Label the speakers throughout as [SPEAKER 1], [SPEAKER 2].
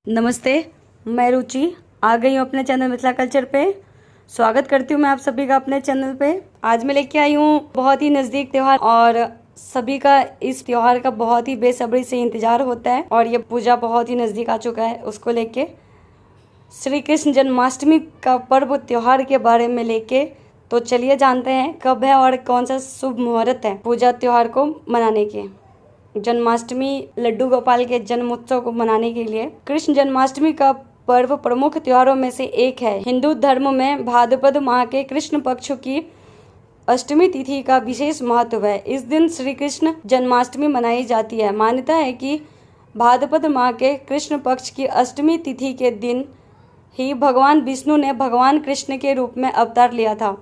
[SPEAKER 1] नमस्ते, मैं रुचि आ गई हूँ अपने चैनल मिथिला कल्चर पे। स्वागत करती हूँ मैं आप सभी का अपने चैनल पे। आज मैं लेके आई हूँ बहुत ही नज़दीक त्यौहार और सभी का इस त्यौहार का बहुत ही बेसब्री से इंतजार होता है और ये पूजा बहुत ही नज़दीक आ चुका है। उसको लेके श्री कृष्ण जन्माष्टमी का पर्व त्यौहार के बारे में लेके तो चलिए जानते हैं कब है और कौन सा शुभ मुहूर्त है पूजा त्यौहार को मनाने के। जन्माष्टमी लड्डू गोपाल के जन्मोत्सव को मनाने के लिए कृष्ण जन्माष्टमी का पर्व प्रमुख त्योहारों में से एक है। हिंदू धर्म में भाद्रपद माह के कृष्ण पक्ष की अष्टमी तिथि का विशेष महत्व है। इस दिन श्री कृष्ण जन्माष्टमी मनाई जाती है। मान्यता है कि भाद्रपद माह के कृष्ण पक्ष की अष्टमी तिथि के दिन ही भगवान विष्णु ने भगवान कृष्ण के रूप में अवतार लिया था।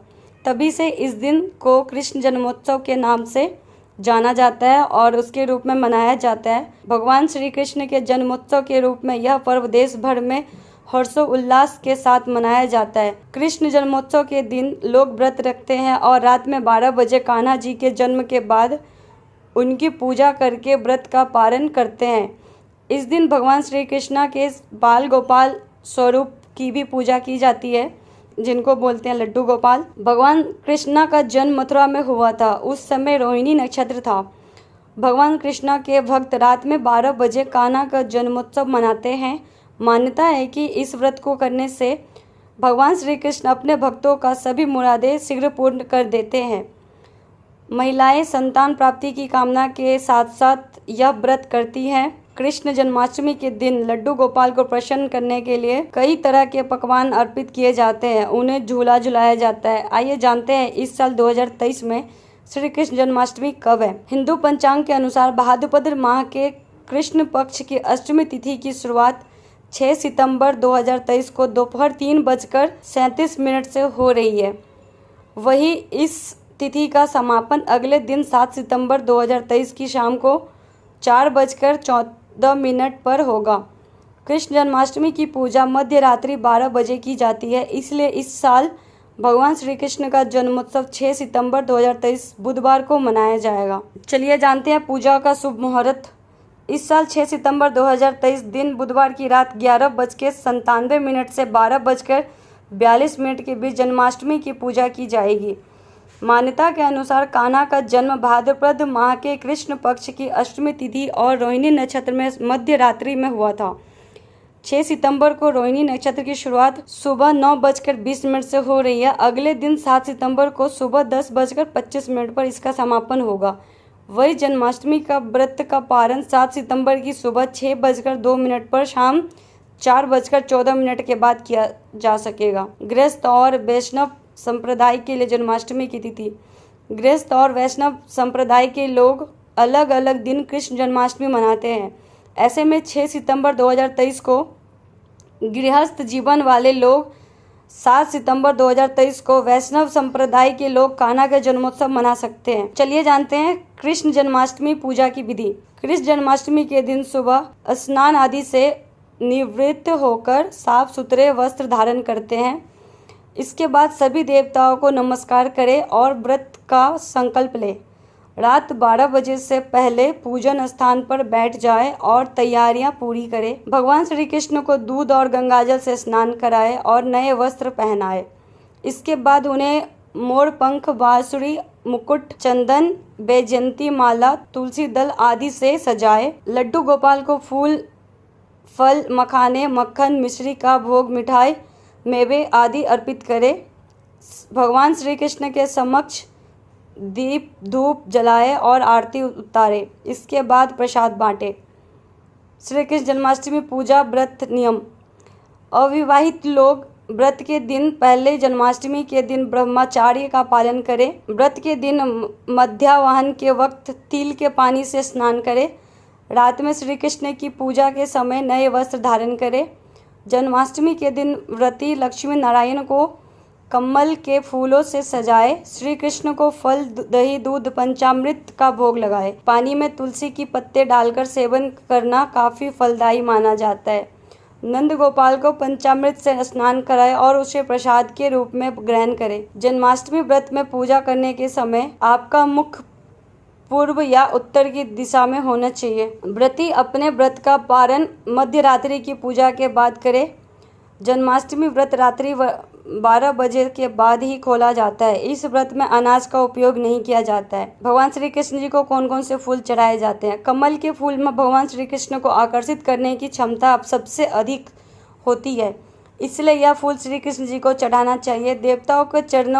[SPEAKER 1] तभी से इस दिन को कृष्ण जन्मोत्सव के नाम से जाना जाता है और उसके रूप में मनाया जाता है। भगवान श्री कृष्ण के जन्मोत्सव के रूप में यह पर्व देश भर में हर्षोल्लास के साथ मनाया जाता है। कृष्ण जन्मोत्सव के दिन लोग व्रत रखते हैं और रात में 12 बजे कान्हा जी के जन्म के बाद उनकी पूजा करके व्रत का पारण करते हैं। इस दिन भगवान श्री कृष्ण के बाल गोपाल स्वरूप की भी पूजा की जाती है, जिनको बोलते हैं लड्डू गोपाल। भगवान कृष्णा का जन्म मथुरा में हुआ था। उस समय रोहिणी नक्षत्र था। भगवान कृष्णा के भक्त रात में 12 बजे कान्हा का जन्मोत्सव मनाते हैं। मान्यता है कि इस व्रत को करने से भगवान श्री कृष्ण अपने भक्तों का सभी मुरादें शीघ्र पूर्ण कर देते हैं। महिलाएं संतान प्राप्ति की कामना के साथ साथ यह व्रत करती हैं। कृष्ण जन्माष्टमी के दिन लड्डू गोपाल को प्रसन्न करने के लिए कई तरह के पकवान अर्पित किए जाते हैं। उन्हें झूला झुलाया जाता है। आइए जानते हैं इस साल 2023 में श्री कृष्ण जन्माष्टमी कब है। हिंदू पंचांग के अनुसार भाद्रपद माह के कृष्ण पक्ष की अष्टमी तिथि की शुरुआत 6 सितंबर 2023 को दोपहर 3:37 से हो रही है। वही इस तिथि का समापन अगले दिन 7 सितंबर 2023 की शाम को 4:14 पर होगा। कृष्ण जन्माष्टमी की पूजा मध्य रात्रि 12 बजे की जाती है। इसलिए इस साल भगवान श्री कृष्ण का जन्मोत्सव 6 सितंबर 2023 बुधवार को मनाया जाएगा। चलिए जानते हैं पूजा का शुभ मुहूर्त। इस साल 6 सितंबर 2023 दिन बुधवार की रात 11:97 से 12:42 के बीच जन्माष्टमी की पूजा की जाएगी। मान्यता के अनुसार कान्हा का जन्म भाद्रपद माह के कृष्ण पक्ष की अष्टमी तिथि और रोहिणी नक्षत्र में मध्य रात्रि में हुआ था। 6 सितंबर को रोहिणी नक्षत्र की शुरुआत सुबह 9:20 से हो रही है। अगले दिन 7 सितंबर को सुबह 10:25 पर इसका समापन होगा। वही जन्माष्टमी का व्रत का पारण 7 सितंबर की सुबह 6:02 पर शाम 4:14 के बाद किया जा सकेगा। गृहस्थ और वैष्णव संप्रदाय के लिए जन्माष्टमी की तिथि। गृहस्थ और वैष्णव संप्रदाय के लोग अलग अलग दिन कृष्ण जन्माष्टमी मनाते हैं। ऐसे में 6 सितंबर 2023 को गृहस्थ जीवन वाले लोग, 7 सितंबर 2023 को वैष्णव संप्रदाय के लोग कान्हा का जन्मोत्सव मना सकते हैं। चलिए जानते हैं कृष्ण जन्माष्टमी पूजा की विधि। कृष्ण जन्माष्टमी के दिन सुबह स्नान आदि से निवृत्त होकर साफ सुथरे वस्त्र धारण करते हैं। इसके बाद सभी देवताओं को नमस्कार करें और व्रत का संकल्प लें। रात 12 बजे से पहले पूजन स्थान पर बैठ जाएं और तैयारियां पूरी करें। भगवान श्री कृष्ण को दूध और गंगाजल से स्नान कराएं और नए वस्त्र पहनाएं। इसके बाद उन्हें मोर पंख, बांसुरी, मुकुट, चंदन, बैजंती माला, तुलसी दल आदि से सजाएं। लड्डू गोपाल को फूल, फल, मखाने, मक्खन, मिश्री का भोग, मिठाई, मेवे आदि अर्पित करें। भगवान श्री कृष्ण के समक्ष दीप धूप जलाए और आरती उतारे। इसके बाद प्रसाद बांटे। श्री कृष्ण जन्माष्टमी पूजा व्रत नियम। अविवाहित लोग व्रत के दिन पहले जन्माष्टमी के दिन ब्रह्मचर्य का पालन करें। व्रत के दिन मध्याह्न के वक्त तिल के पानी से स्नान करें। रात में श्री कृष्ण की पूजा के समय नए वस्त्र धारण करें। जन्माष्टमी के दिन व्रती लक्ष्मी नारायण को कमल के फूलों से सजाए। श्री कृष्ण को फल, दही, दूध, पंचामृत का भोग लगाए। पानी में तुलसी की पत्ते डालकर सेवन करना काफी फलदायी माना जाता है। नंद गोपाल को पंचामृत से स्नान कराए और उसे प्रसाद के रूप में ग्रहण करें। जन्माष्टमी व्रत में पूजा करने के समय आपका मुख पूर्व या उत्तर की दिशा में होना चाहिए। व्रती अपने व्रत का पारण मध्य रात्रि की पूजा के बाद करें। जन्माष्टमी व्रत रात्रि 12 बजे के बाद ही खोला जाता है। इस व्रत में अनाज का उपयोग नहीं किया जाता है। भगवान श्री कृष्ण जी को कौन कौन से फूल चढ़ाए जाते हैं? कमल के फूल में भगवान श्री कृष्ण को आकर्षित करने की क्षमता अब सबसे अधिक होती है, इसलिए यह फूल श्री कृष्ण जी को चढ़ाना चाहिए। देवताओं के चरणों